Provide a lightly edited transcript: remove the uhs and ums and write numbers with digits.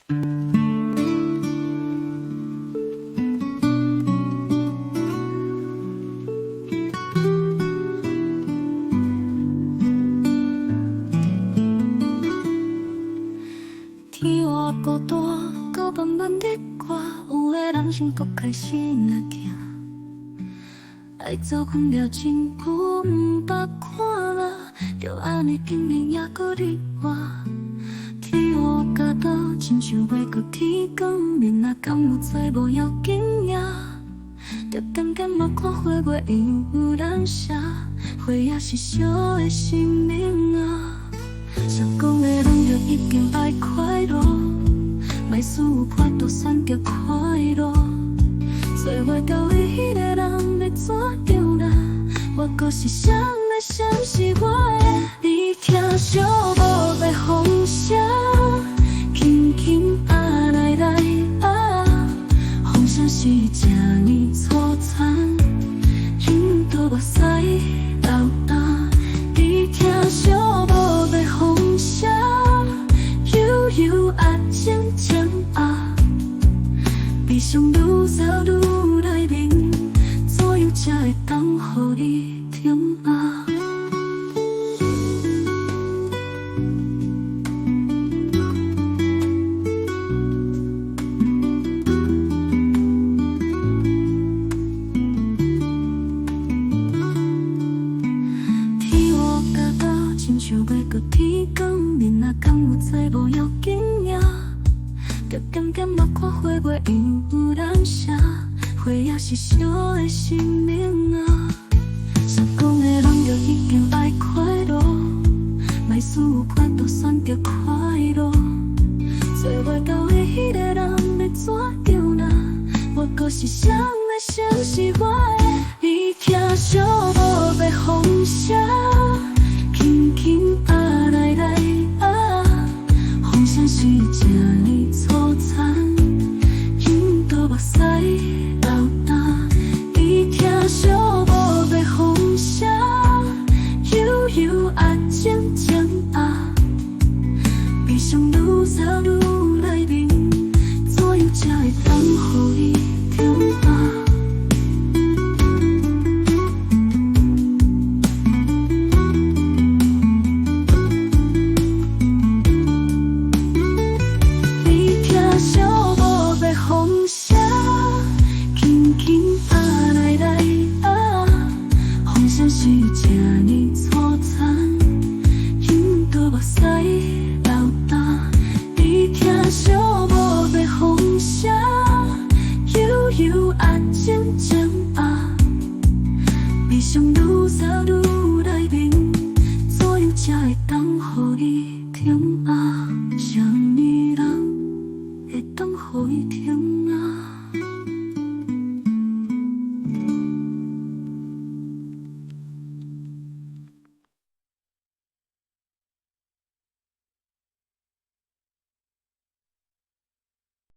天活孤单，到慢慢的歌，有的人生搁开始来行。爱走空了真久，不捌看啦，就安尼今年也搁日活。天黑甲倒，亲像要搁天光，面若敢有做无要紧呀。着点点目看花月，因有人写，花也是烧的生命啊。成功的人就已经爱快乐，莫使有法度选择快乐。做我到位迄个人要怎样啦？我搁是谁来谁是我的？你听小无的风声，轻轻啊来来啊，风声是这呢粗残，引导目屎流淌。你听小无的风声，悠悠啊渐渐啊，悲伤愈走愈来面，怎样才会当予你停啊？天黑甲倒，亲像要搁天光，面若敢有做无要紧呀。着点点目看花月，因有人写，花也是烧的生命啊。成功的人就已经爱快乐，莫使有法度选择快乐。做我到位迄个人要怎样啦？我搁是谁来谁是我的？你听小无的风声，轻轻啊来来啊，风声是这呢粗残，引导目屎流淌。你听小无的风声，悠悠啊渐渐啊，悲伤愈走愈来面，怎样才会当予你停啊？你听小无的风声，轻轻啊来来啊，风声是这呢粗